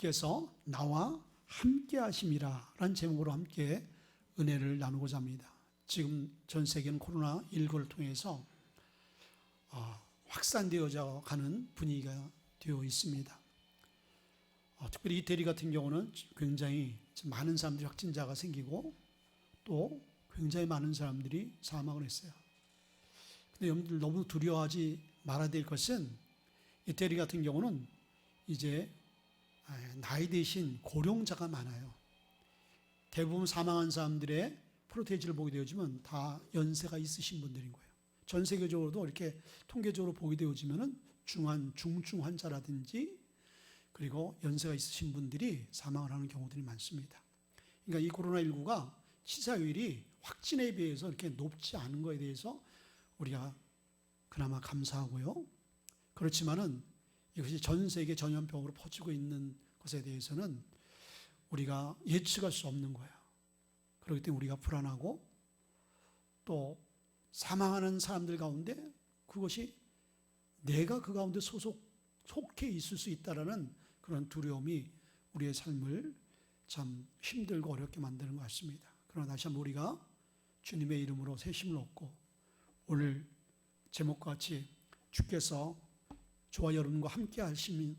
주께서 나와 함께 하심이라 라는 제목으로 함께 은혜를 나누고자 합니다. 지금 전 세계는 코로나19를 통해서 확산되어져 가는 분위기가 되어 있습니다. 특별히 이태리 같은 경우는 굉장히 많은 사람들이 확진자가 생기고 또 굉장히 많은 사람들이 사망을 했어요. 근데 여러분들 너무 두려워하지 말아야 될 것은 이태리 같은 경우는 이제 나이 드신 고령자가 많아요. 대부분 사망한 사람들의 프로테이지를 보게 되어지면 다 연세가 있으신 분들인 거예요. 전 세계적으로도 이렇게 통계적으로 보게 되어지면은 중증 환자라든지 그리고 연세가 있으신 분들이 사망을 하는 경우들이 많습니다. 그러니까 이 코로나19가 치사율이 확진에 비해서 이렇게 높지 않은 것에 대해서 우리가 그나마 감사하고요. 그렇지만은 이것이 전 세계 전염병으로 퍼지고 있는 것에 대해서는 우리가 예측할 수 없는 거예요. 그렇기 때문에 우리가 불안하고 또 사망하는 사람들 가운데 그것이 내가 그 가운데 속해 있을 수 있다라는 그런 두려움이 우리의 삶을 참 힘들고 어렵게 만드는 것 같습니다. 그러나 다시 한번 우리가 주님의 이름으로 새 힘을 얻고 오늘 제목과 같이 주께서 저와 여러분과 함께 하시는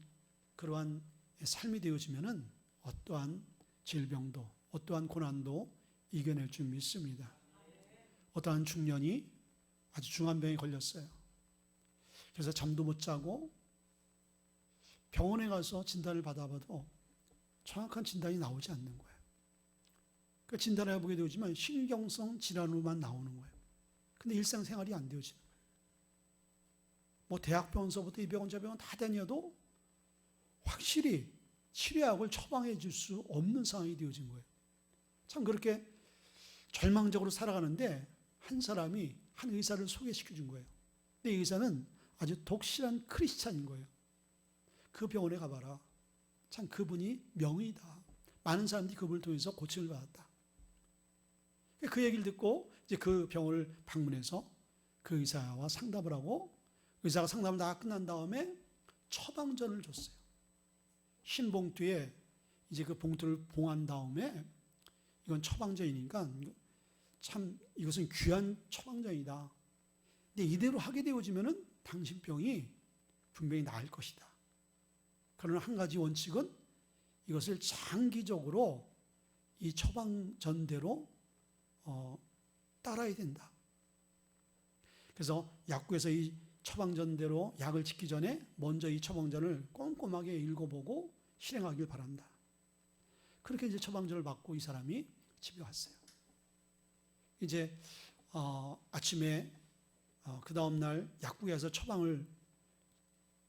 그러한 삶이 되어지면은 어떠한 질병도 어떠한 고난도 이겨낼 줄 믿습니다. 어떠한 중년이 아주 중한 병에 걸렸어요. 그래서 잠도 못 자고 병원에 가서 진단을 받아봐도 정확한 진단이 나오지 않는 거예요. 그 진단을 해보게 되지만 신경성 질환으로만 나오는 거예요. 근데 일상생활이 안 되어지는 거예요. 뭐 대학병원서부터 이 병원 저 병원 다 다녀도 확실히 치료약을 처방해 줄 수 없는 상황이 되어진 거예요. 참 그렇게 절망적으로 살아가는데 한 사람이 한 의사를 소개시켜 준 거예요. 근데 이 의사는 아주 독실한 크리스찬인 거예요. 그 병원에 가봐라. 참 그분이 명의다. 많은 사람들이 그분을 통해서 고침을 받았다. 그 얘기를 듣고 이제 그 병원을 방문해서 그 의사와 상담을 하고 의사가 상담을 다 끝난 다음에 처방전을 줬어요. 흰 봉투에 이제 그 봉투를 봉한 다음에 이건 처방전이니까 참 이것은 귀한 처방전이다. 근데 이대로 하게 되어지면은 당신 병이 분명히 나을 것이다. 그러나 한 가지 원칙은 이것을 장기적으로 이 처방전대로 따라야 된다. 그래서 약국에서 이 처방전대로 약을 짓기 전에 먼저 이 처방전을 꼼꼼하게 읽어보고 실행하길 바란다. 그렇게 이제 처방전을 받고 이 사람이 집에 왔어요. 이제 아침에 그 다음날 약국에서 처방을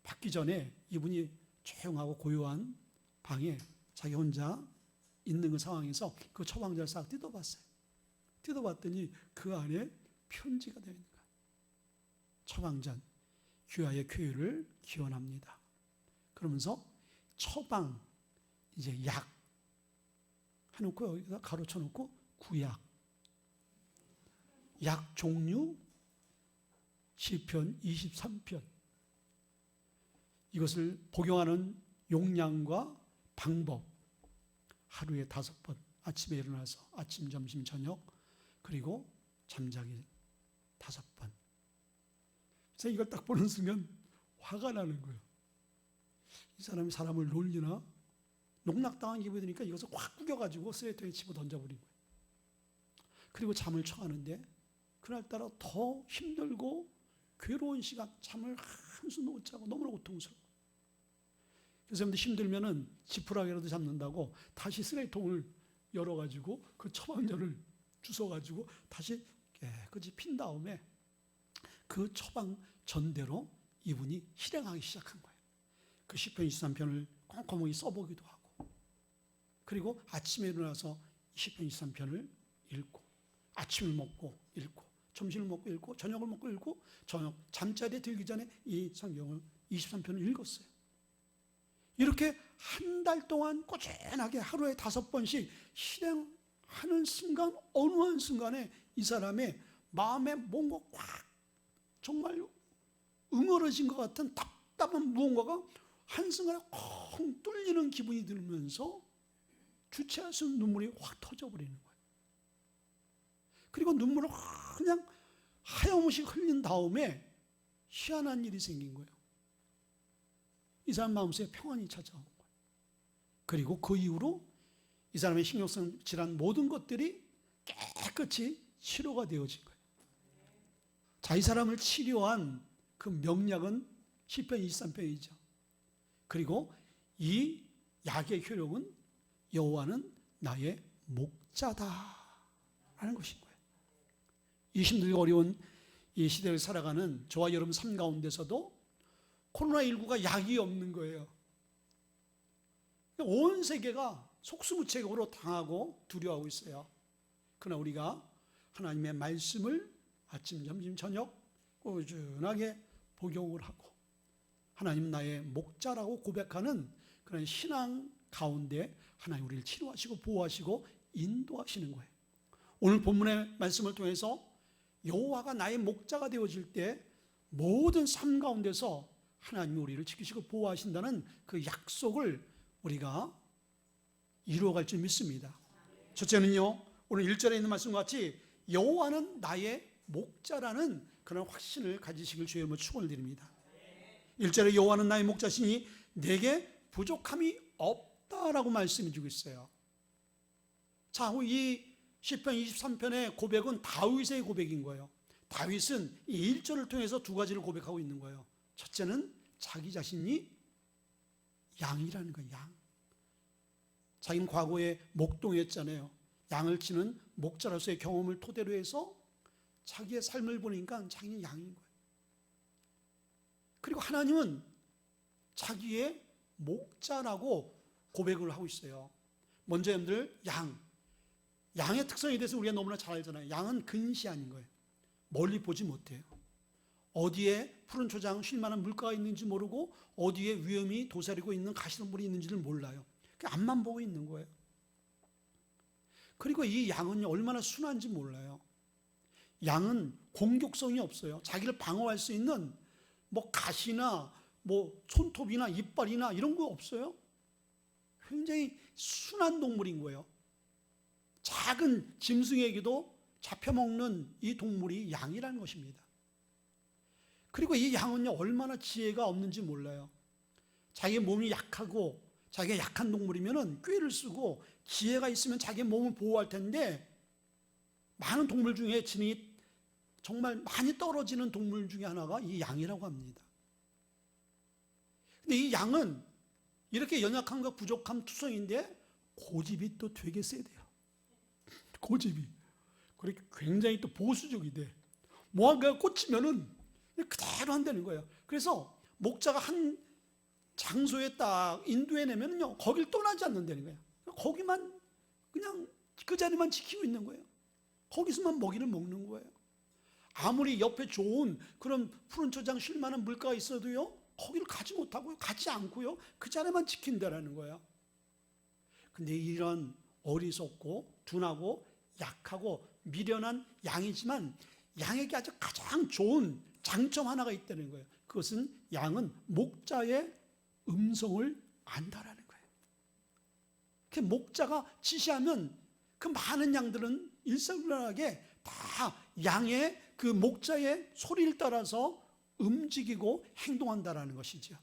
받기 전에 이분이 조용하고 고요한 방에 자기 혼자 있는 그 상황에서 그 처방전을 싹 뜯어봤어요. 뜯어봤더니 그 안에 편지가 되어 있는 거예요. 처방전, 귀하의 쾌유를 기원합니다. 그러면서 처방, 이제 약 해놓고 여기다 가로쳐 놓고 구약, 약 종류 시편 23편 이것을 복용하는 용량과 방법 하루에 5번 아침에 일어나서 아침, 점심, 저녁 그리고 잠자기 5번. 그래서 이걸 딱 보는 순간 화가 나는 거예요. 이 사람이 사람을 놀리나? 농락당한 기분이 드니까 이것을 확 구겨가지고 쓰레기통에 집어 던져버린 거예요. 그리고 잠을 청하는데 그날따라 더 힘들고 괴로운 시간, 잠을 한숨도 못 자고 너무나 고통스러워. 그래서 여러분들 힘들면은 지푸라기라도 잡는다고 다시 쓰레기통을 열어가지고 그 처방전을 주워가지고 다시 깨끗이 핀 다음에 그 처방전대로 이분이 실행하기 시작한 거예요. 그 시편 23편을 꼼꼼하게 써보기도 하고 그리고 아침에 일어나서 시편 23편을 읽고 아침을 먹고 읽고 점심을 먹고 읽고 저녁을 먹고 읽고 저녁 잠자리에 들기 전에 이 성경을 23편을 읽었어요. 이렇게 한 달 동안 꾸준하게 하루에 5번씩 실행하는 순간 어느 한 순간에 이 사람의 마음에 뭔가 확 정말 응어러진 것 같은 답답한 무언가가 한순간에 콩 뚫리는 기분이 들면서 주체할 수 없는 눈물이 확 터져버리는 거예요. 그리고 눈물을 그냥 하염없이 흘린 다음에 희한한 일이 생긴 거예요. 이 사람 마음속에 평안이 찾아온 거예요. 그리고 그 이후로 이 사람의 신경성 질환 모든 것들이 깨끗이 치료가 되어진 거예요. 자, 이 사람을 치료한 그 명약은 시편 23편이죠. 그리고 이 약의 효력은 여호와는 나의 목자다라는 것인 거예요. 이 힘들고 어려운 이 시대를 살아가는 저와 여러분 삶 가운데서도 코로나19가 약이 없는 거예요. 온 세계가 속수무책으로 당하고 두려워하고 있어요. 그러나 우리가 하나님의 말씀을 아침, 점심, 저녁 꾸준하게 복용을 하고 하나님 나의 목자라고 고백하는 그런 신앙 가운데 하나님 우리를 치료하시고 보호하시고 인도하시는 거예요. 오늘 본문의 말씀을 통해서 여호와가 나의 목자가 되어질 때 모든 삶 가운데서 하나님이 우리를 지키시고 보호하신다는 그 약속을 우리가 이루어갈 줄 믿습니다. 첫째는요, 오늘 1절에 있는 말씀과 같이 여호와는 나의 목자라는 그런 확신을 가지시길 주의 이름으로 축원을 드립니다. 1절에 여호와는 나의 목자시니 내게 부족함이 없다라고 말씀해 주고 있어요. 자, 이 시편 23편의 고백은 다윗의 고백인 거예요. 다윗은 이 1절을 통해서 두 가지를 고백하고 있는 거예요. 첫째는 자기 자신이 양이라는 거예요. 양. 자기는 과거에 목동이었잖아요. 양을 치는 목자로서의 경험을 토대로 해서 자기의 삶을 보니까 자기는 양인 거예요. 그리고 하나님은 자기의 목자라고 고백을 하고 있어요. 먼저 여러분들 양의 특성에 대해서 우리가 너무나 잘 알잖아요. 양은 근시안인 거예요. 멀리 보지 못해요. 어디에 푸른 초장 쉴 만한 물가가 있는지 모르고 어디에 위험이 도사리고 있는 가시덤불이 있는지를 몰라요. 앞만 보고 있는 거예요. 그리고 이 양은 얼마나 순한지 몰라요. 양은 공격성이 없어요. 자기를 방어할 수 있는 가시나 손톱이나 이빨이나 이런 거 없어요. 굉장히 순한 동물인 거예요. 작은 짐승에게도 잡혀먹는 이 동물이 양이라는 것입니다. 그리고 이 양은요, 얼마나 지혜가 없는지 몰라요. 자기 몸이 약하고 자기가 약한 동물이면 꾀를 쓰고 지혜가 있으면 자기 몸을 보호할 텐데 많은 동물 중에 지능이 정말 많이 떨어지는 동물 중에 하나가 이 양이라고 합니다. 근데 이 양은 이렇게 연약함과 부족함 투성인데 고집이 또 되게 세대요. 고집이. 그렇게 굉장히 또 보수적이 돼. 뭐가 꽂히면은 그대로 한다는 거예요. 그래서 목자가 한 장소에 딱 인도해내면요, 거길 떠나지 않는다는 거예요. 거기만 그냥 그 자리만 지키고 있는 거예요. 거기서만 먹이를 먹는 거예요. 아무리 옆에 좋은 그런 푸른 초장 쉴 만한 물가가 있어도요, 거기를 가지 못하고요, 가지 않고요, 그 자리만 지킨다라는 거예요. 근데 이런 어리석고 둔하고 약하고 미련한 양이지만 양에게 아주 가장 좋은 장점 하나가 있다는 거예요. 그것은 양은 목자의 음성을 안다라는 거예요. 그 목자가 지시하면 그 많은 양들은 일사불란하게 다 양의 그 목자의 소리를 따라서 움직이고 행동한다라는 것이죠.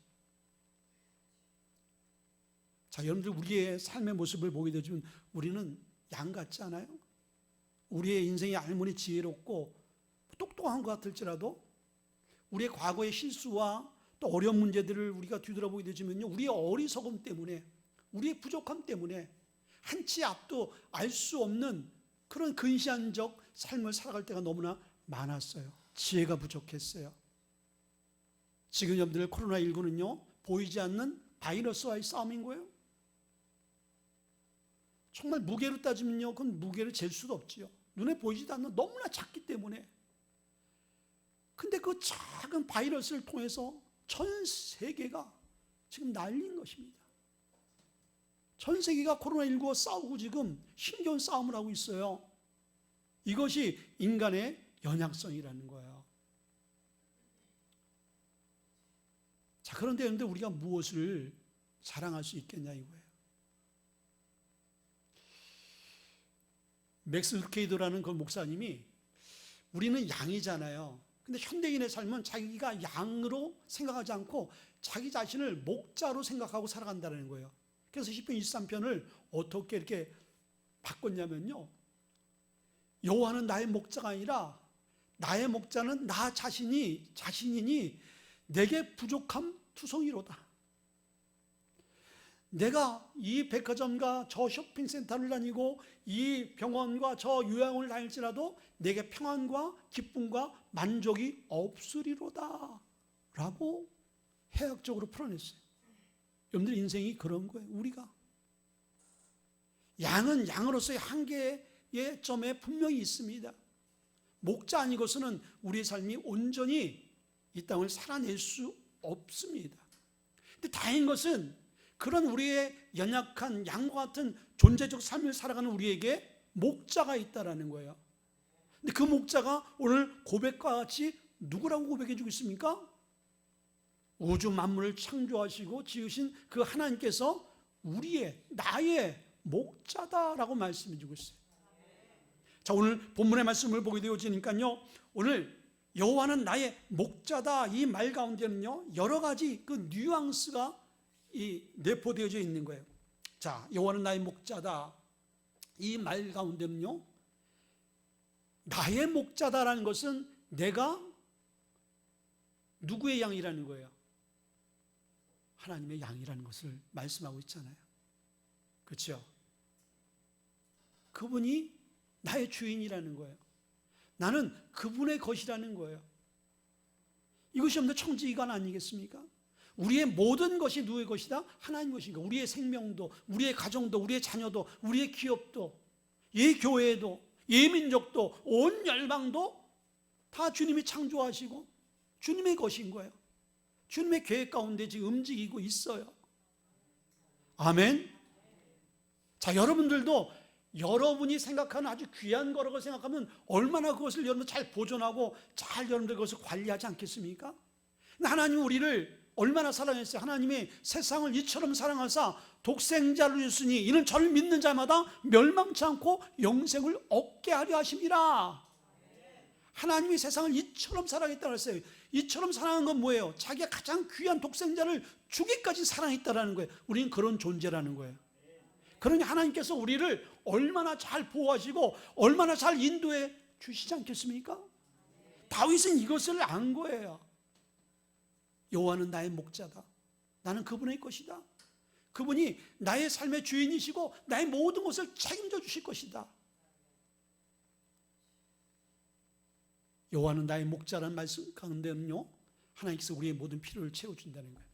자, 여러분들 우리의 삶의 모습을 보게 되면 우리는 양 같지 않아요? 우리의 인생이 아무리 지혜롭고 똑똑한 것 같을지라도 우리의 과거의 실수와 또 어려운 문제들을 우리가 뒤돌아보게 되지만요, 우리의 어리석음 때문에, 우리의 부족함 때문에 한치 앞도 알 수 없는 그런 근시안적 삶을 살아갈 때가 너무나 많았어요. 지혜가 부족했어요. 지금 여러분들 코로나19는요, 보이지 않는 바이러스와의 싸움인 거예요. 정말 무게로 따지면요, 그건 무게를 잴 수도 없지요. 눈에 보이지도 않는 너무나 작기 때문에. 근데 그 작은 바이러스를 통해서 전 세계가 지금 난리인 것입니다. 전 세계가 코로나19와 싸우고 지금 힘겨운 싸움을 하고 있어요. 이것이 인간의 연약성이라는 거예요. 자, 그런데 여러분들 우리가 무엇을 자랑할 수 있겠냐 이거예요. 맥스 루케이도라는 그 목사님이 우리는 양이잖아요. 근데 현대인의 삶은 자기가 양으로 생각하지 않고 자기 자신을 목자로 생각하고 살아간다는 거예요. 그래서 시편 23편을 어떻게 이렇게 바꿨냐면요, 여호와는 나의 목자가 아니라 나의 목자는 나 자신이니 내게 부족함 투성이로다. 내가 이 백화점과 저 쇼핑센터를 다니고 이 병원과 저 요양원을 다닐지라도 내게 평안과 기쁨과 만족이 없으리로다 라고 해학적으로 풀어냈어요. 여러분들 인생이 그런 거예요. 우리가 양은 양으로서의 한계의 점에 분명히 있습니다. 목자 아니고서는 우리의 삶이 온전히 이 땅을 살아낼 수 없습니다. 근데 다행인 것은 그런 우리의 연약한 양과 같은 존재적 삶을 살아가는 우리에게 목자가 있다라는 거예요. 근데 그 목자가 오늘 고백과 같이 누구라고 고백해 주고 있습니까? 우주 만물을 창조하시고 지으신 그 하나님께서 나의 목자다라고 말씀해 주고 있어요. 자, 오늘 본문의 말씀을 보게 되어지니까요, 오늘 여호와는 나의 목자다 이 말 가운데는요 여러 가지 그 뉘앙스가 내포되어져 있는 거예요. 자, 여호와는 나의 목자다 이 말 가운데는요, 나의 목자다라는 것은 내가 누구의 양이라는 거예요? 하나님의 양이라는 것을 말씀하고 있잖아요. 그렇죠? 그분이 나의 주인이라는 거예요. 나는 그분의 것이라는 거예요. 이것이 없는 청지기관 아니겠습니까? 우리의 모든 것이 누구의 것이다? 하나님 것인가? 우리의 생명도, 우리의 가정도, 우리의 자녀도, 우리의 기업도, 이 교회도, 이 민족도, 온 열방도 다 주님이 창조하시고 주님의 것인 거예요. 주님의 계획 가운데 지금 움직이고 있어요. 아멘. 자, 여러분들도 여러분이 생각하는 아주 귀한 거라고 생각하면 얼마나 그것을 여러분 잘 보존하고 잘 여러분들 그것을 관리하지 않겠습니까? 하나님 우리를 얼마나 사랑했어요. 하나님이 세상을 이처럼 사랑하사 독생자를 주셨으니 이는 저를 믿는 자마다 멸망치 않고 영생을 얻게 하려 하심이라. 하나님이 세상을 이처럼 사랑했다고 했어요. 이처럼 사랑한 건 뭐예요? 자기가 가장 귀한 독생자를 주기까지 사랑했다라는 거예요. 우리는 그런 존재라는 거예요. 그러니 하나님께서 우리를 얼마나 잘 보호하시고 얼마나 잘 인도해 주시지 않겠습니까? 다윗은 이것을 안 거예요. 여호와는 나의 목자다. 나는 그분의 것이다. 그분이 나의 삶의 주인이시고 나의 모든 것을 책임져 주실 것이다. 여호와는 나의 목자라는 말씀 가운데는요, 하나님께서 우리의 모든 필요를 채워준다는 거예요.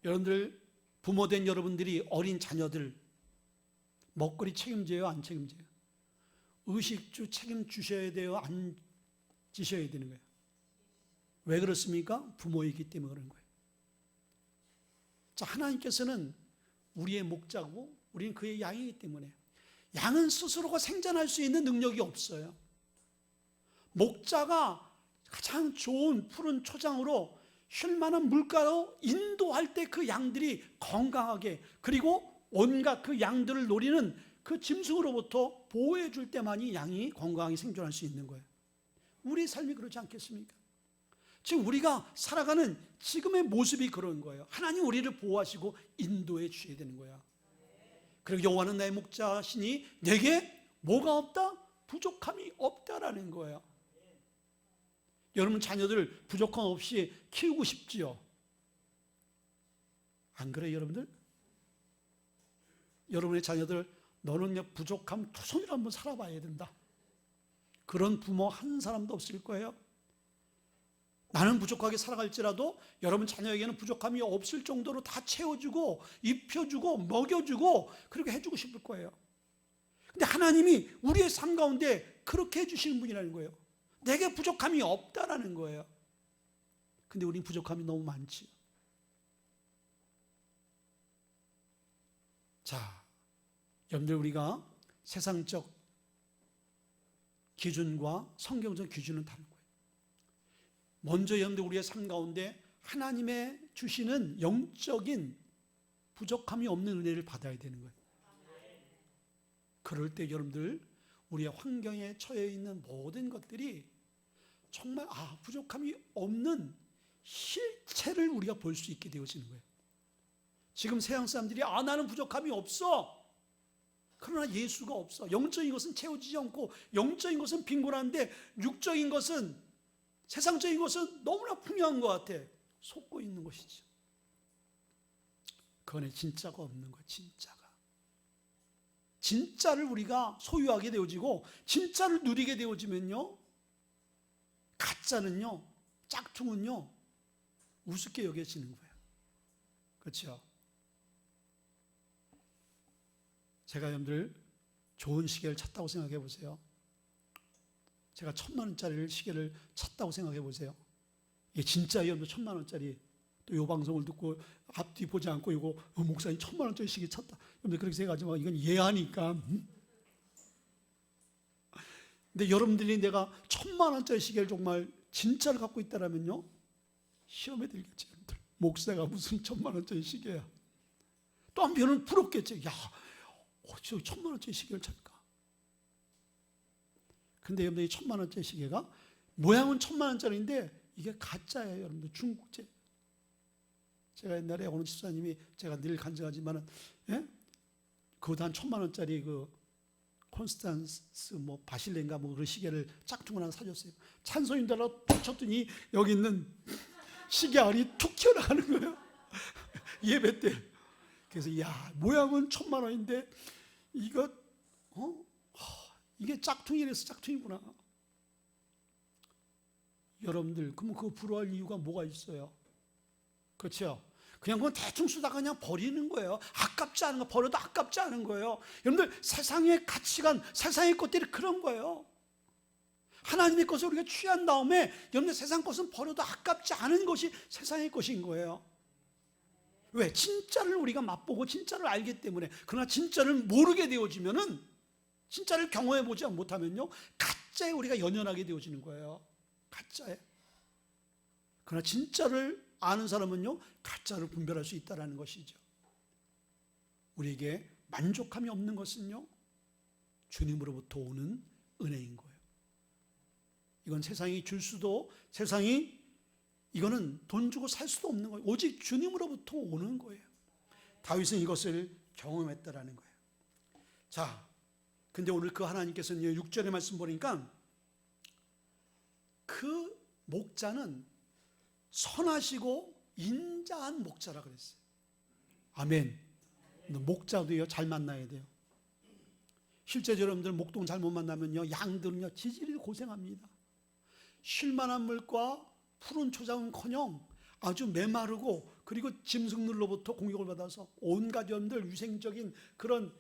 여러분들, 부모된 여러분들이 어린 자녀들 먹거리 책임져요? 안 책임져요? 의식주 책임주셔야 돼요? 안 지셔야 되는 거예요? 왜 그렇습니까? 부모이기 때문에 그런 거예요. 자, 하나님께서는 우리의 목자고 우리는 그의 양이기 때문에 양은 스스로가 생존할 수 있는 능력이 없어요. 목자가 가장 좋은 푸른 초장으로 쉴만한 물가로 인도할 때 그 양들이 건강하게, 그리고 온갖 그 양들을 노리는 그 짐승으로부터 보호해 줄 때만이 양이 건강하게 생존할 수 있는 거예요. 우리의 삶이 그렇지 않겠습니까? 지금 우리가 살아가는 지금의 모습이 그런 거예요. 하나님 우리를 보호하시고 인도해 주셔야 되는 거야. 그리고 여호와는 나의 목자시니 내게 뭐가 없다? 부족함이 없다라는 거예요. 여러분 자녀들 부족함 없이 키우고 싶지요? 안 그래요, 여러분들? 여러분의 자녀들 너는 부족함 투성이로 한번 살아봐야 된다. 그런 부모 한 사람도 없을 거예요. 나는 부족하게 살아갈지라도 여러분 자녀에게는 부족함이 없을 정도로 다 채워주고 입혀주고 먹여주고 그렇게 해주고 싶을 거예요. 근데 하나님이 우리의 삶 가운데 그렇게 해주시는 분이라는 거예요. 내게 부족함이 없다라는 거예요. 근데 우린 부족함이 너무 많지. 자, 여러분들, 우리가 세상적 기준과 성경적 기준은 다른 거예요. 먼저 여러분들 우리의 삶 가운데 하나님의 주시는 영적인 부족함이 없는 은혜를 받아야 되는 거예요. 그럴 때 여러분들, 우리의 환경에 처해 있는 모든 것들이 정말 부족함이 없는 실체를 우리가 볼 수 있게 되어지는 거예요. 지금 세상 사람들이 나는 부족함이 없어. 그러나 예수가 없어. 영적인 것은 채워지지 않고 영적인 것은 빈곤한데 육적인 것은, 세상적인 것은 너무나 풍요한 것 같아. 속고 있는 것이죠. 그 안에 진짜가 없는 거예요. 진짜를 우리가 소유하게 되어지고 진짜를 누리게 되어지면요, 가짜는요, 짝퉁은요 우습게 여겨지는 거예요. 그렇죠? 제가 여러분들 좋은 시계를 찾다고 생각해 보세요. 제가 1,000만 원짜리 시계를 찾다고 생각해 보세요. 이게 진짜예요? 1,000만 원짜리. 또 이 방송을 듣고 앞뒤 보지 않고 이거 목사님 1,000만 원짜리 시계 찾다. 여러분들 그렇게 생각하지만 이건 예하니까. 근데 여러분들이 내가 1,000만 원짜리 시계를 정말 진짜를 갖고 있다라면요, 시험에 들겠지. 여러분들, 목사가 무슨 1,000만 원짜리 시계야. 또 한편은 부럽겠지. 야, 어째 1,000만 원짜리 시계를 찾을까? 근데 여러분들 이 1,000만 원짜리 시계가 모양은 1,000만 원짜리인데 이게 가짜예요. 여러분들, 중국제. 제가 옛날에 어느 집사님이, 제가 늘 간증하지만은, 그것도 한 1,000만 원짜리 그 콘스탄스 뭐 바실레인가 뭐 그런 시계를 짝퉁을 하나 사줬어요. 찬송인들하고 툭 쳤더니 여기 있는 시계 알이 툭 튀어나가는 거예요. 예배 때. 그래서 야, 모양은 1,000만 원인데 이거 이게 짝퉁이라서 짝퉁이구나. 여러분들, 그러면 그거 부러워할 이유가 뭐가 있어요? 그렇죠? 그냥 그건 대충 쓰다가 그냥 버리는 거예요. 아깝지 않은 거, 버려도 아깝지 않은 거예요. 여러분들, 세상의 가치관, 세상의 것들이 그런 거예요. 하나님의 것을 우리가 취한 다음에 여러분들, 세상 것은 버려도 아깝지 않은 것이 세상의 것인 거예요. 왜? 진짜를 우리가 맛보고 진짜를 알기 때문에. 그러나 진짜를 모르게 되어지면은, 진짜를 경험해 보지 못하면요, 가짜에 우리가 연연하게 되어지는 거예요. 가짜에. 그러나 진짜를 아는 사람은요, 가짜를 분별할 수 있다는 것이죠. 우리에게 만족함이 없는 것은요, 주님으로부터 오는 은혜인 거예요. 이건 세상이 줄 수도, 세상이 이거는 돈 주고 살 수도 없는 거예요. 오직 주님으로부터 오는 거예요. 다윗은 이것을 경험했다라는 거예요. 자, 근데 오늘 그 하나님께서는 6절의 말씀 보니까 그 목자는 선하시고 인자한 목자라 그랬어요. 아멘. 목자도요, 잘 만나야 돼요. 실제 여러분들 목동 잘못 만나면요, 양들은요 지질이 고생합니다. 쉴만한 물과 푸른 초장은커녕 아주 메마르고, 그리고 짐승들로부터 공격을 받아서 온갖 여러분들 위생적인 그런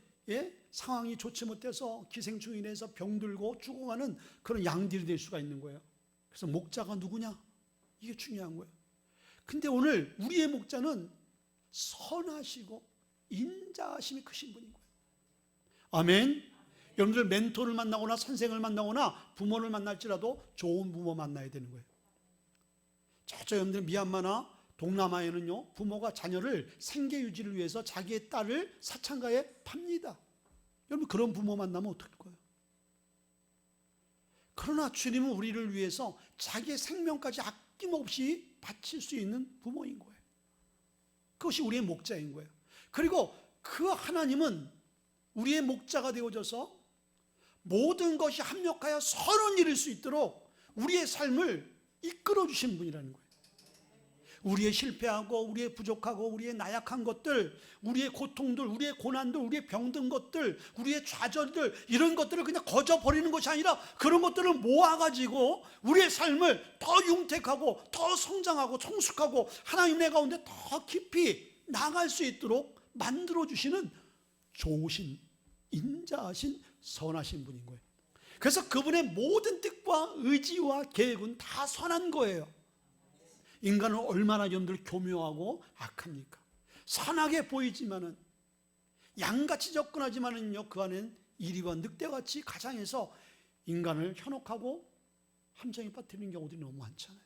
상황이 좋지 못해서 기생충 인해서 병들고 죽어가는 그런 양들이 될 수가 있는 거예요. 그래서 목자가 누구냐? 이게 중요한 거예요. 근데 오늘 우리의 목자는 선하시고 인자하심이 크신 분인 거예요. 아멘. 여러분들, 멘토를 만나거나 선생을 만나거나 부모를 만날지라도 좋은 부모 만나야 되는 거예요. 저쪽 여러분들 미얀마나 동남아에는요, 부모가 자녀를 생계 유지를 위해서 자기의 딸을 사창가에 팝니다. 여러분, 그런 부모 만나면 어떡할 거예요? 그러나 주님은 우리를 위해서 자기의 생명까지 아낌없이 바칠 수 있는 부모인 거예요. 그것이 우리의 목자인 거예요. 그리고 그 하나님은 우리의 목자가 되어져서 모든 것이 합력하여 선을 이룰 수 있도록 우리의 삶을 이끌어 주신 분이라는 거예요. 우리의 실패하고 우리의 부족하고 우리의 나약한 것들, 우리의 고통들, 우리의 고난들, 우리의 병든 것들, 우리의 좌절들, 이런 것들을 그냥 거저버리는 것이 아니라 그런 것들을 모아가지고 우리의 삶을 더 융택하고 더 성장하고 성숙하고 하나님 내 가운데 더 깊이 나갈 수 있도록 만들어주시는 좋으신, 인자하신, 선하신 분인 거예요. 그래서 그분의 모든 뜻과 의지와 계획은 다 선한 거예요. 인간은 얼마나 여러분들 교묘하고 악합니까? 선하게 보이지만은, 양같이 접근하지만은요, 그 안엔 이리와 늑대같이 가장해서 인간을 현혹하고 함정에 빠뜨리는 경우들이 너무 많잖아요.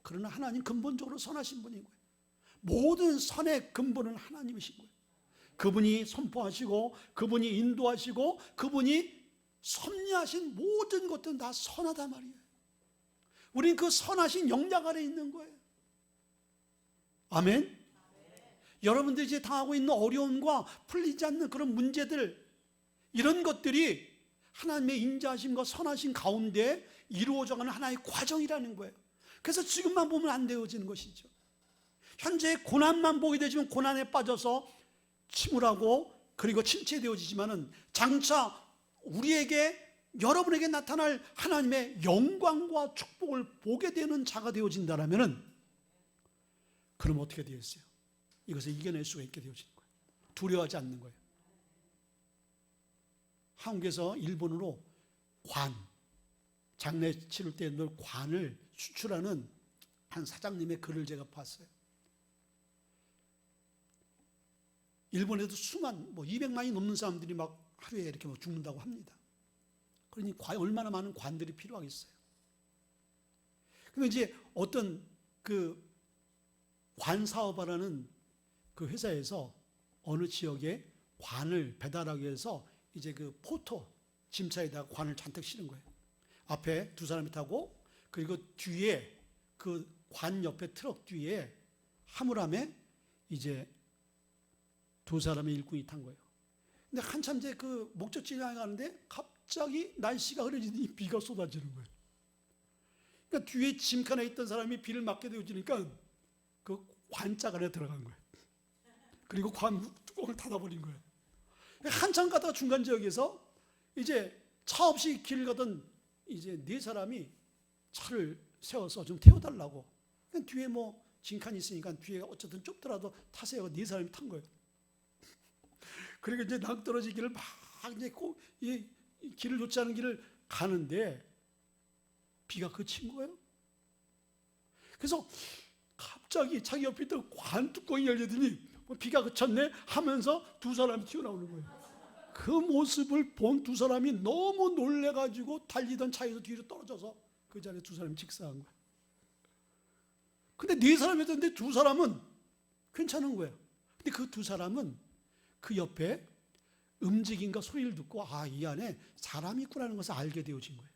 그러나 하나님 근본적으로 선하신 분인 거예요. 모든 선의 근본은 하나님이신 거예요. 그분이 선포하시고 그분이 인도하시고 그분이 섭리하신 모든 것들은 다 선하단 말이에요. 우린 그 선하신 영향 아래 있는 거예요. 아멘. 여러분들이 이제 당하고 있는 어려움과 풀리지 않는 그런 문제들, 이런 것들이 하나님의 인자하심과 선하심 가운데 이루어져가는 하나의 과정이라는 거예요. 그래서 지금만 보면 안 되어지는 것이죠. 현재 고난만 보게 되지만 고난에 빠져서 침울하고 그리고 침체되어지지만은 장차 우리에게, 여러분에게 나타날 하나님의 영광과 축복을 보게 되는 자가 되어진다라면은, 그럼 어떻게 되었어요? 이것을 이겨낼 수가 있게 되어지는 거예요. 두려워하지 않는 거예요. 한국에서 일본으로 관, 장례 치를 때 늘 관을 수출하는 한 사장님의 글을 제가 봤어요. 일본에도 수만, 200만이 넘는 사람들이 막 하루에 이렇게 죽는다고 합니다. 그러니 얼마나 많은 관들이 필요하겠어요. 그러면 이제 어떤 그 관 사업하라는 그 회사에서 어느 지역에 관을 배달하기 위해서 이제 그 포터 짐차에다가 관을 잔뜩 실은 거예요. 앞에 두 사람이 타고, 그리고 뒤에 그 관 옆에 트럭 뒤에 화물함에 이제 두 사람의 일꾼이 탄 거예요. 근데 한참 이제 그 목적지에 가는데 갑자기 날씨가 흐려지더니 비가 쏟아지는 거예요. 그러니까 뒤에 짐칸에 있던 사람이 비를 맞게 되어지니까 그 관짝 안에 들어간 거예요. 그리고 관 뚜껑을 닫아버린 거예요. 한참 가다가 중간 지역에서 이제 차 없이 길을 가던 이제 네 사람이 차를 세워서 좀 태워달라고. 뒤에 짐칸이 있으니까 뒤에 어쨌든 좁더라도 타세요. 네 사람이 탄 거예요. 그리고 이제 낭떠러지 길을 막 이제 꼭 이 길을 좋지 않은 길을 가는데 비가 그친 거예요. 그래서 갑자기 자기 옆에 있던 관 뚜껑이 열리더니 비가 그쳤네 하면서 두 사람이 튀어나오는 거예요. 그 모습을 본 두 사람이 너무 놀래가지고 달리던 차에서 뒤로 떨어져서 그 자리에 두 사람이 직사한 거예요. 근데 네 사람이었는데 두 사람은 괜찮은 거예요. 근데 그 두 사람은 그 옆에 움직임과 소리를 듣고 이 안에 사람이 있구나는 것을 알게 되어진 거예요.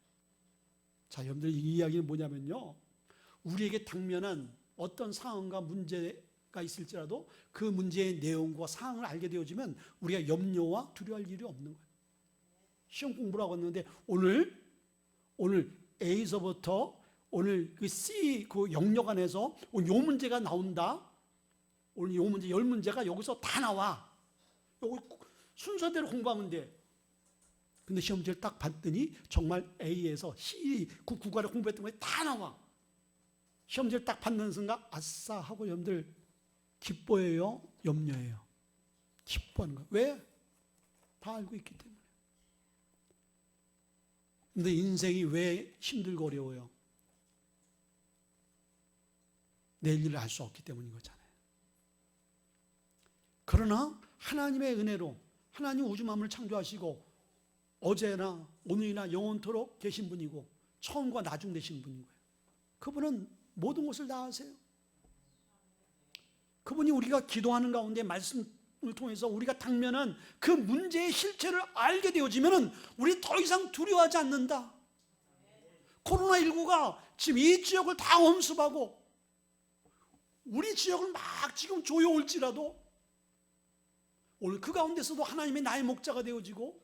자, 여러분들 이 이야기는 뭐냐면요, 우리에게 당면한 어떤 상황과 문제가 있을지라도 그 문제의 내용과 상황을 알게 되어지면 우리가 염려와 두려워할 일이 없는 거예요. 시험 공부를 하고 있는데 오늘 A서부터 오늘 그 C 그 영역 안에서 오늘 요 문제가 나온다. 오늘 요 문제 10문제가 여기서 다 나와. 요거 순서대로 공부하면 돼. 근데 시험지를 딱 봤더니 정말 A에서 C 그 구간을 공부했던 게 다 나와. 시험지를 딱 받는 순간 아싸 하고 여러분들 기뻐해요? 염려해요? 기뻐하는 거예요. 왜? 다 알고 있기 때문에. 근데 인생이 왜 힘들고 어려워요? 내일 일을 알 수 없기 때문인 거잖아요. 그러나 하나님의 은혜로 하나님 우주 만물을 창조하시고 어제나 오늘이나 영원토록 계신 분이고 처음과 나중 되신 분인 거예요. 그분은 모든 것을 다 아세요. 그분이 우리가 기도하는 가운데 말씀을 통해서 우리가 당면한 그 문제의 실체를 알게 되어지면 우리 더 이상 두려워하지 않는다. 코로나19가 지금 이 지역을 다 엄습하고 우리 지역을 막 지금 조여올지라도 오늘 그 가운데서도 하나님의 나의 목자가 되어지고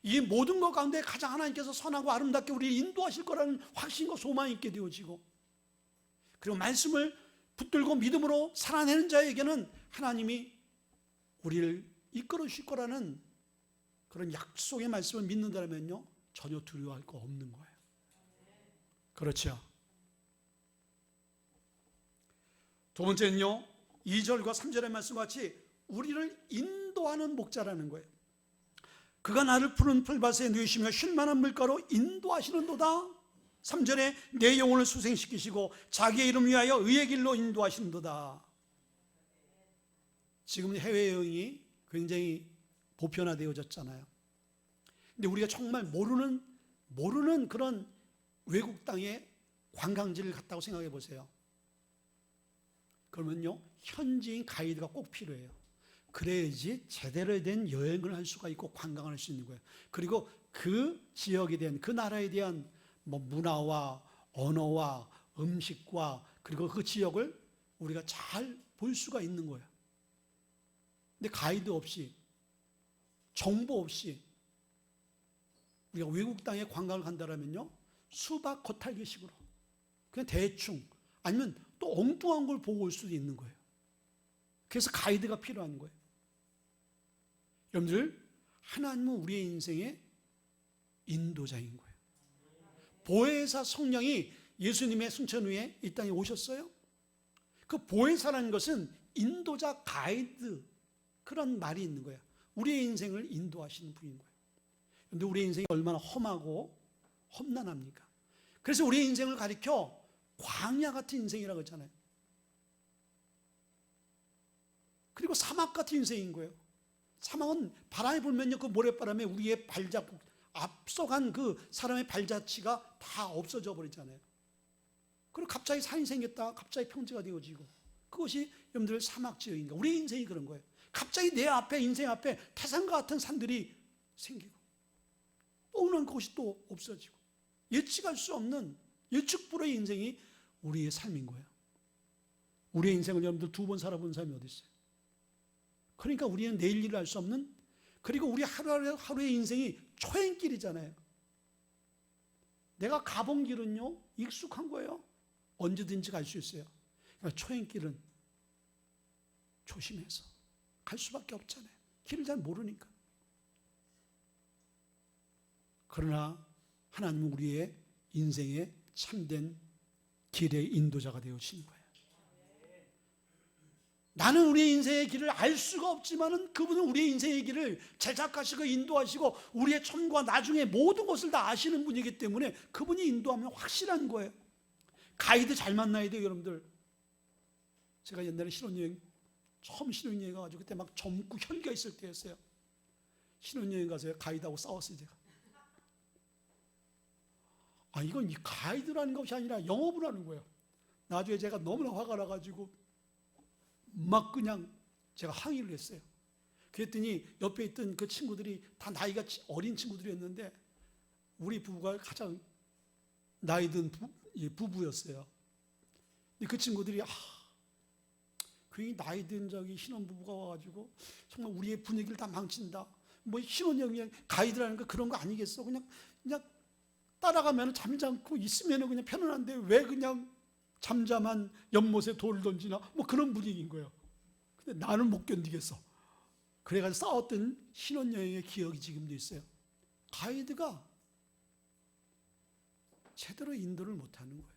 이 모든 것 가운데 가장 하나님께서 선하고 아름답게 우리를 인도하실 거라는 확신과 소망이 있게 되어지고, 그리고 말씀을 붙들고 믿음으로 살아내는 자에게는 하나님이 우리를 이끌어 주실 거라는 그런 약속의 말씀을 믿는다면요 전혀 두려워할 거 없는 거예요. 그렇죠. 두 번째는요, 2절과 3절의 말씀과 같이 우리를 인도하는 목자라는 거예요. 그가 나를 푸른 풀밭에 누이시며 쉴만한 물가로 인도하시는도다. 3절에 내 영혼을 수생시키시고 자기의 이름 위하여 의의 길로 인도하시는도다. 지금 해외여행이 굉장히 보편화되어졌잖아요. 근데 우리가 정말 모르는 그런 외국 땅에 관광지를 갔다고 생각해 보세요. 그러면요, 현지인 가이드가 꼭 필요해요. 그래야지 제대로 된 여행을 할 수가 있고 관광을 할 수 있는 거예요. 그리고 그 지역에 대한, 그 나라에 대한 문화와 언어와 음식과 그리고 그 지역을 우리가 잘 볼 수가 있는 거예요. 근데 가이드 없이, 정보 없이 우리가 외국 땅에 관광을 간다면요, 수박 겉핥기식으로 그냥 대충, 아니면 또 엉뚱한 걸 보고 올 수도 있는 거예요. 그래서 가이드가 필요한 거예요. 여러분들, 하나님은 우리의 인생의 인도자인 거예요. 보혜사 성령이 예수님의 승천 후에 이 땅에 오셨어요. 그 보혜사라는 것은 인도자, 가이드, 그런 말이 있는 거예요. 우리의 인생을 인도하시는 분인 거예요. 그런데 우리의 인생이 얼마나 험하고 험난합니까? 그래서 우리의 인생을 가리켜 광야 같은 인생이라고 했잖아요. 그리고 사막 같은 인생인 거예요. 사막은 바람이 불면요, 그 모래바람에 우리의 발자국, 앞서간 그 사람의 발자취가 다 없어져 버리잖아요. 그리고 갑자기 산이 생겼다, 갑자기 평지가 되어지고, 그것이 여러분들 사막 지역인가? 우리 인생이 그런 거예요. 갑자기 내 앞에, 인생 앞에 태산과 같은 산들이 생기고, 또 오는 것이 또 없어지고, 예측할 수 없는 예측불허의 인생이 우리의 삶인 거예요. 우리의 인생을 여러분들 두 번 살아본 사람이 어디 있어요? 그러니까 우리는 내일 일을 알 수 없는, 그리고 우리 하루의 인생이 초행길이잖아요. 내가 가본 길은요, 익숙한 거예요. 언제든지 갈 수 있어요. 그러니까 초행길은 조심해서 갈 수밖에 없잖아요. 길을 잘 모르니까. 그러나 하나님은 우리의 인생의 참된 길의 인도자가 되어주신 거예요. 나는 우리의 인생의 길을 알 수가 없지만은 그분은 우리의 인생의 길을 제작하시고 인도하시고 우리의 처음과 나중에 모든 것을 다 아시는 분이기 때문에 그분이 인도하면 확실한 거예요. 가이드 잘 만나야 돼요, 여러분들. 제가 옛날에 신혼여행, 처음 신혼여행 가가지고 그때 막 젊고 혈기가 있을 때였어요. 신혼여행 가서 가이드하고 싸웠어요, 제가. 이건 이 가이드라는 것이 아니라 영업을 하는 거예요. 나중에 제가 너무나 화가 나가지고 막 그냥 제가 항의를 했어요. 그랬더니 옆에 있던 그 친구들이 다 나이가 어린 친구들이었는데 우리 부부가 가장 나이 든 부부였어요. 근데 그 친구들이 괜히 나이 든 신혼부부가 와가지고 정말 우리의 분위기를 다 망친다. 뭐 신혼여행 가이드라는 거 그런 거 아니겠어? 그냥 따라가면 잠잠고 있으면 그냥 편안한데 왜 그냥 잠잠한 연못에 돌을 던지나 뭐 그런 분위기인 거예요. 근데 나는 못 견디겠어. 그래가지고 싸웠던 신혼여행의 기억이 지금도 있어요. 가이드가 제대로 인도를 못하는 거예요.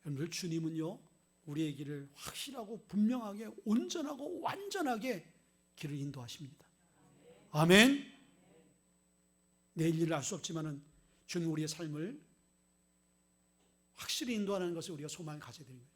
여러분들, 주님은요 우리의 길을 확실하고 분명하게 온전하고 완전하게 길을 인도하십니다. 아멘. 내일 일을 알 수 없지만은 주는 우리의 삶을 확실히 인도하는 것을 우리가 소망을 가져야 되는 거예요.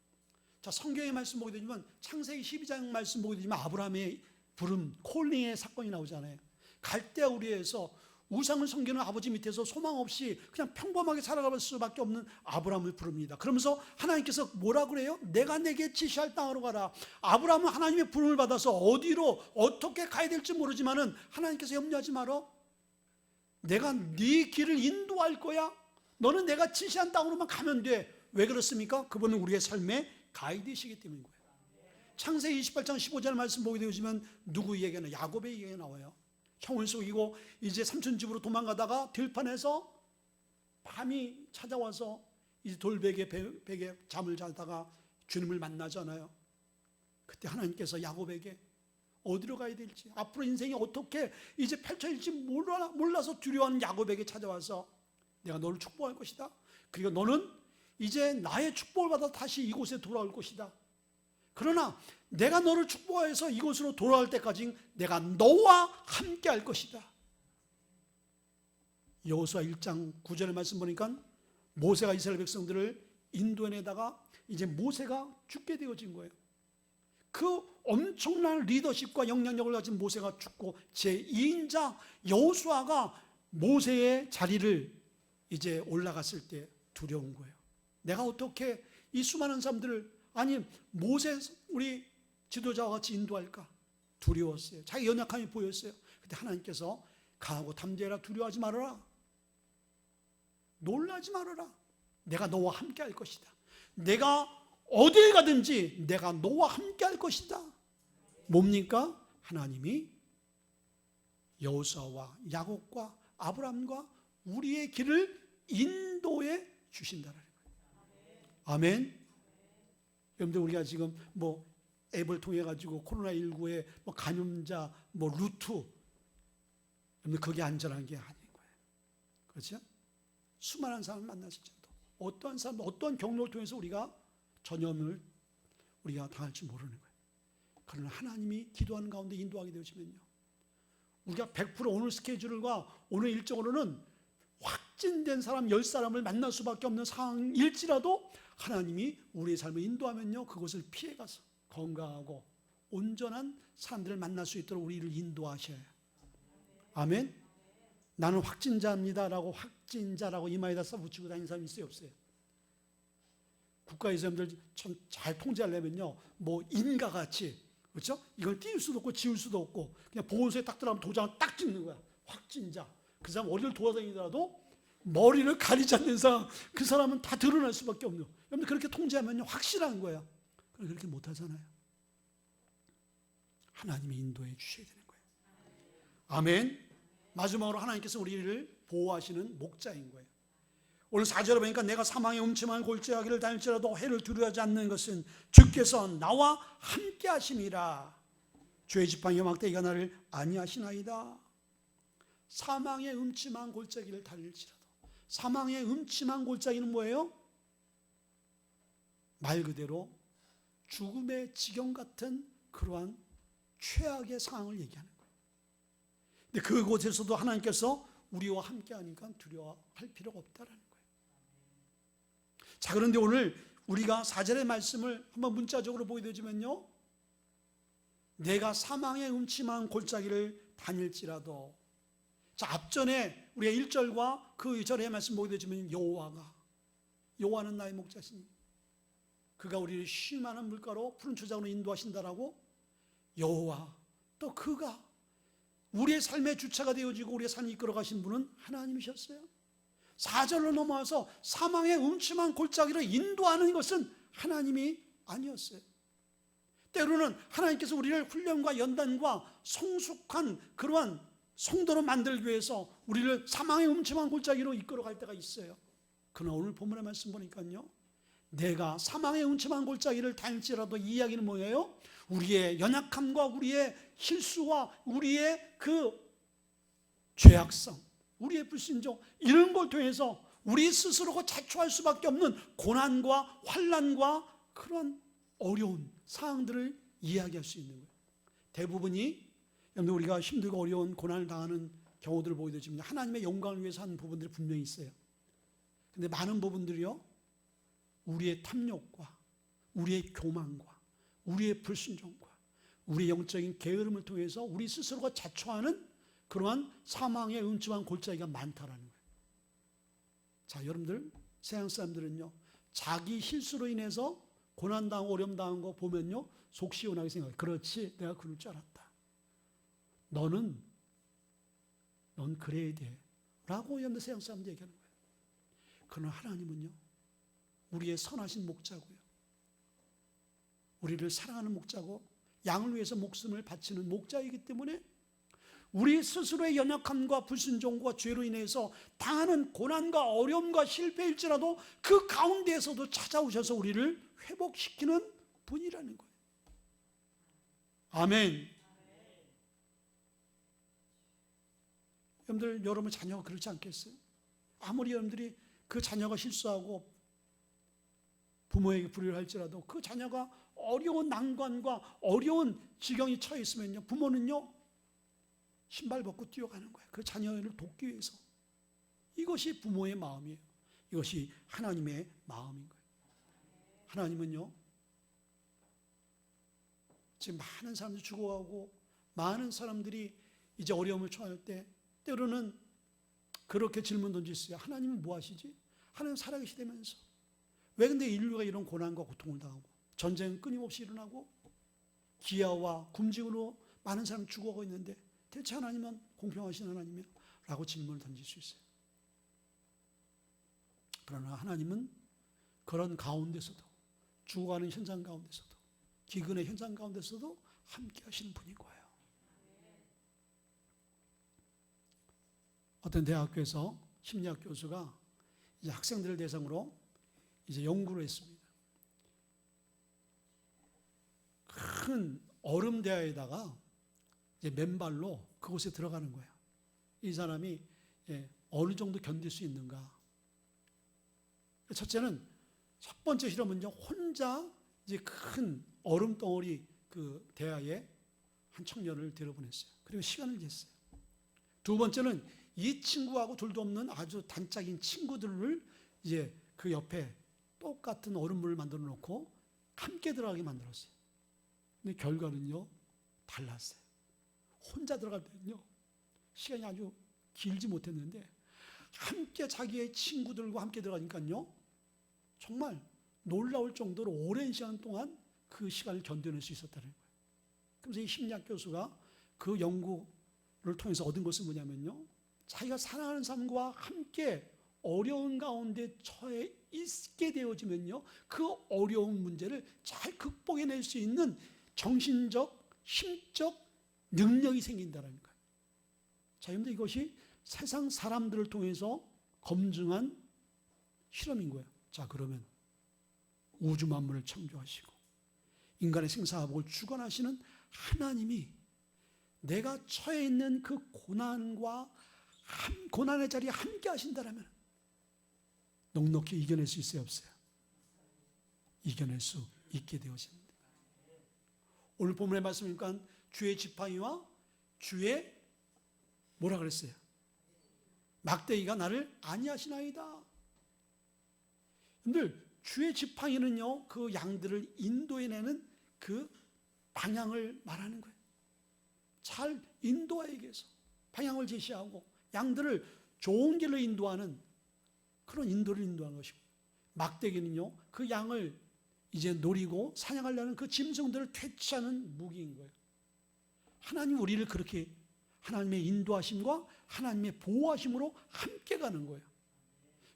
자, 성경의 말씀 보게 되지만 창세기 12장 말씀 보게 되지만 아브라함의 부름, 콜링의 사건이 나오잖아요. 갈대아 우리에서 우상을 섬기는 아버지 밑에서 소망 없이 그냥 평범하게 살아갈 수밖에 없는 아브라함을 부릅니다. 그러면서 하나님께서 뭐라 그래요? 내가 내게 지시할 땅으로 가라. 아브라함은 하나님의 부름을 받아서 어디로 어떻게 가야 될지 모르지만은 하나님께서 염려하지 마라. 내가 네 길을 인도할 거야. 너는 내가 지시한 땅으로만 가면 돼. 왜 그렇습니까? 그분은 우리의 삶의 가이드이시기 때문인 거예요. 창세기 28장 15절 말씀 보게 되시면 누구 얘기나? 야곱의 얘기가 나와요. 형을 속이고 이제 삼촌 집으로 도망가다가 들판에서 밤이 찾아와서 이제 돌베개 베개 잠을 자다가 주님을 만나잖아요. 그때 하나님께서 야곱에게 어디로 가야 될지, 앞으로 인생이 어떻게 이제 펼쳐질지 몰라서 두려워하는 야곱에게 찾아와서 내가 너를 축복할 것이다. 그리고 너는 이제 나의 축복을 받아 다시 이곳에 돌아올 것이다. 그러나 내가 너를 축복해서 이곳으로 돌아올 때까지 내가 너와 함께 할 것이다. 여호수아 1장 9절의 말씀 보니까 모세가 이스라엘 백성들을 인도해내다가 이제 모세가 죽게 되어진 거예요. 그 엄청난 리더십과 영향력을 가진 모세가 죽고 제2인자 여호수아가 모세의 자리를 이제 올라갔을 때 두려운 거예요. 내가 어떻게 이 수많은 사람들을 아니 모세 우리 지도자와 같이 인도할까 두려웠어요. 자기 연약함이 보였어요. 근데 하나님께서 강하고 담대하라, 두려워하지 말아라, 놀라지 말아라, 내가 너와 함께 할 것이다. 내가 어딜 가든지 내가 너와 함께 할 것이다. 뭡니까? 하나님이 여호수아와 야곱과 아브라함과 우리의 길을 인도해 주신다는 거예요. 아멘. 여러분들 우리가 지금 앱을 통해 가지고 코로나19의 감염자 루트, 여러분들 그게 안전한 게 아닌 거예요. 그렇죠? 수많은 사람을 만났을지라도 어떠한 사람, 어떠한 경로를 통해서 우리가 전염을 우리가 당할지 모르는 거예요. 그러나 하나님이 기도하는 가운데 인도하게 되어지면요, 우리가 100% 오늘 스케줄과 오늘 일정으로는 확진된 사람 10사람을 만날 수밖에 없는 상황일지라도 하나님이 우리의 삶을 인도하면요, 그것을 피해가서 건강하고 온전한 사람들을 만날 수 있도록 우리를 인도하셔요. 아멘. 나는 확진자입니다라고 확진자라고 이마에다 써붙이고 다니는 사람이 있어요, 없어요? 국가에서 여러분들 참 잘 통제하려면요, 인과 같이, 그렇죠? 이걸 띄울 수도 없고 지울 수도 없고 그냥 보건소에 딱 들어가면 도장을 딱 찍는 거야. 확진자. 그 사람 어디를 돌아다니더라도 머리를 가리지 않는 사람, 그 사람은 다 드러날 수밖에 없는. 여러분들 그렇게 통제하면요 확실한 거야. 그렇게 못하잖아요. 하나님이 인도해 주셔야 되는 거예요. 아멘. 마지막으로 하나님께서 우리를 보호하시는 목자인 거예요. 오늘 4절에 보니까 내가 사망의 음침한 골짜기를 다닐지라도 해를 두려워하지 않는 것은 주께서 나와 함께 하심이라. 주의 지팡이와 막대기가 나를 안위하시나이다. 사망의 음침한 골짜기를 다닐지라도. 사망의 음침한 골짜기는 뭐예요? 말 그대로 죽음의 지경 같은 그러한 최악의 상황을 얘기하는 거예요. 근데 그곳에서도 하나님께서 우리와 함께 하니까 두려워할 필요가 없다라는 거예요. 자, 그런데 오늘 우리가 4절의 말씀을 한번 문자적으로 보게 되지만요, 내가 사망의 음침한 골짜기를 다닐지라도. 자, 앞전에 우리가 1절과 그 2절의 말씀 보게 되지만 여호와는 나의 목자시니 그가 우리를 쉴 만한 물가로 푸른 초장으로 인도하신다라고. 여호와, 또 그가 우리의 삶의 주체가 되어지고 우리의 삶을 이끌어 가신 분은 하나님이셨어요. 4절로 넘어와서 사망의 음침한 골짜기로 인도하는 것은 하나님이 아니었어요. 때로는 하나님께서 우리를 훈련과 연단과 성숙한 그러한 성도로 만들기 위해서 우리를 사망의 음침한 골짜기로 이끌어 갈 때가 있어요. 그러나 오늘 본문의 말씀 보니까요, 내가 사망의 음침한 골짜기를 다닐지라도, 이 이야기는 뭐예요? 우리의 연약함과 우리의 실수와 우리의 그 죄악성, 우리의 불순종, 이런 걸 통해서 우리 스스로가 자초할 수밖에 없는 고난과 환난과 그런 어려운 상황들을 이야기할 수 있는 거예요. 대부분이 여러분 우리가 힘들고 어려운 고난을 당하는 경우들을 보게 되지만 하나님의 영광을 위해서 하는 부분들이 분명히 있어요. 근데 많은 부분들이요, 우리의 탐욕과 우리의 교만과 우리의 불순종과 우리의 영적인 게으름을 통해서 우리 스스로가 자초하는 그러한 사망의 음침한 골짜기가 많다라는 거예요. 자, 여러분들 세상 사람들은요, 자기 실수로 인해서 고난당하고 어려움당한 거 보면요 속 시원하게 생각해요. 그렇지, 내가 그럴 줄 알았다. 넌 그래야 돼 라고 여러분들 세상 사람들 얘기하는 거예요. 그러나 하나님은요, 우리의 선하신 목자고요, 우리를 사랑하는 목자고 양을 위해서 목숨을 바치는 목자이기 때문에 우리 스스로의 연약함과 불순종과 죄로 인해서 당하는 고난과 어려움과 실패일지라도 그 가운데에서도 찾아오셔서 우리를 회복시키는 분이라는 거예요. 아멘. 여러분들, 여러분 자녀가 그렇지 않겠어요? 아무리 여러분들이 그 자녀가 실수하고 부모에게 불의를 할지라도 그 자녀가 어려운 난관과 어려운 지경이 처해 있으면요, 부모는요 신발 벗고 뛰어가는 거예요. 그 자녀를 돕기 위해서. 이것이 부모의 마음이에요. 이것이 하나님의 마음인 거예요. 하나님은요, 지금 많은 사람들이 죽어가고 많은 사람들이 이제 어려움을 처할 때 때로는 그렇게 질문 던지세요. 하나님은 뭐 하시지? 하나님 살아계시다면서 왜 근데 인류가 이런 고난과 고통을 당하고 전쟁은 끊임없이 일어나고 기아와 굶주림으로 많은 사람이 죽어가고 있는데 대체 하나님은 공평하신 하나님이야? 라고 질문을 던질 수 있어요. 그러나 하나님은 그런 가운데서도, 죽어가는 현장 가운데서도, 기근의 현장 가운데서도 함께 하시는 분인 거예요. 어떤 대학교에서 심리학 교수가 이제 학생들을 대상으로 이제 연구를 했습니다. 큰 얼음 대야에다가 이제 맨발로 그곳에 들어가는 거예요. 이 사람이 어느 정도 견딜 수 있는가. 첫째는 첫 번째 실험은요, 혼자 이제 큰 얼음 덩어리 그 대야에 한 청년을 데려보냈어요. 그리고 시간을 쟀어요. 두 번째는 이 친구하고 둘도 없는 아주 단짝인 친구들을 이제 그 옆에 똑같은 얼음물을 만들어 놓고 함께 들어가게 만들었어요. 근데 결과는요, 달랐어요. 혼자 들어갈 때는요, 시간이 아주 길지 못했는데 함께 자기의 친구들과 함께 들어가니까요, 정말 놀라울 정도로 오랜 시간 동안 그 시간을 견뎌낼 수 있었다는 거예요. 그래서 이 심리학 교수가 그 연구를 통해서 얻은 것은 뭐냐면요, 자기가 사랑하는 사람과 함께 어려운 가운데 처해 있게 되어지면요, 그 어려운 문제를 잘 극복해낼 수 있는 정신적, 심적 능력이 생긴다는 거예요. 자, 그런데 이것이 세상 사람들을 통해서 검증한 실험인 거예요. 자, 그러면 우주 만물을 창조하시고 인간의 생사화복을 주관하시는 하나님이 내가 처해 있는 그 고난의 자리에 함께 하신다면 넉넉히 이겨낼 수 있어요, 없어요? 이겨낼 수 있게 되어집니다. 오늘 본문의 말씀이니까 주의 지팡이와 주의 뭐라 그랬어요? 막대기가 나를 안위하시나이다. 여러분들, 주의 지팡이는요, 그 양들을 인도해내는 그 방향을 말하는 거예요. 잘 인도하기 위해서 방향을 제시하고 양들을 좋은 길로 인도하는 그런 인도를 인도하는 것이고, 막대기는요, 그 양을 이제 노리고 사냥하려는 그 짐승들을 퇴치하는 무기인 거예요. 하나님 우리를 그렇게 하나님의 인도하심과 하나님의 보호하심으로 함께 가는 거예요.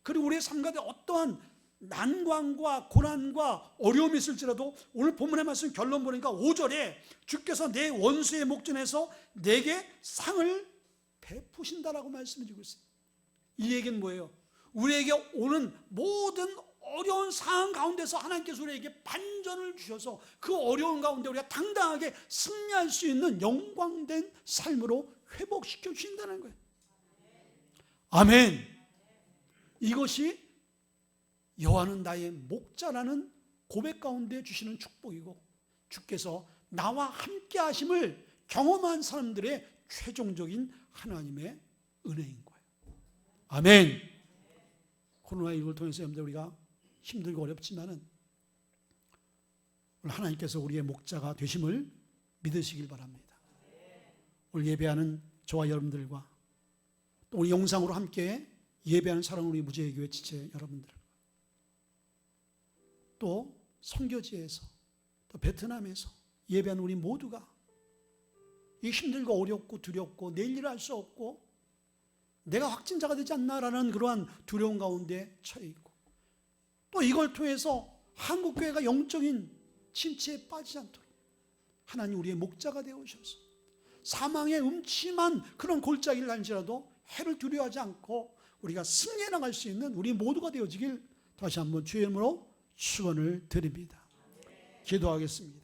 그리고 우리의 삶 가운데 어떠한 난관과 고난과 어려움이 있을지라도 오늘 본문의 말씀 결론 보니까 5절에 주께서 내 원수의 목전에서 내게 상을 베푸신다라고 말씀해 주고 있어요. 이 얘기는 뭐예요? 우리에게 오는 모든 어려운 상황 가운데서 하나님께서 우리에게 반전을 주셔서 그 어려운 가운데 우리가 당당하게 승리할 수 있는 영광된 삶으로 회복시켜 주신다는 거예요. 아멘. 이것이 여호와는 나의 목자라는 고백 가운데 주시는 축복이고, 주께서 나와 함께 하심을 경험한 사람들의 최종적인 하나님의 은혜인 거예요. 아멘. 코로나19를 통해서 여러분들 우리가 힘들고 어렵지만은 오늘 하나님께서 우리의 목자가 되심을 믿으시길 바랍니다. 오늘 예배하는 저와 여러분들과 또 우리 영상으로 함께 예배하는 사랑하는 우리 무죄교회 지체 여러분들, 또 선교지에서 또 베트남에서 예배하는 우리 모두가 이 힘들고 어렵고 두렵고 내일 일을 할 수 없고 내가 확진자가 되지 않나라는 그러한 두려움 가운데 처해 있고, 또 이걸 통해서 한국교회가 영적인 침체에 빠지지 않도록 하나님 우리의 목자가 되어주셔서 사망의 음침한 그런 골짜기를 갈지라도 해를 두려워하지 않고 우리가 승리해 나갈 수 있는 우리 모두가 되어지길 다시 한번 주의 이름으로 축원을 드립니다. 기도하겠습니다.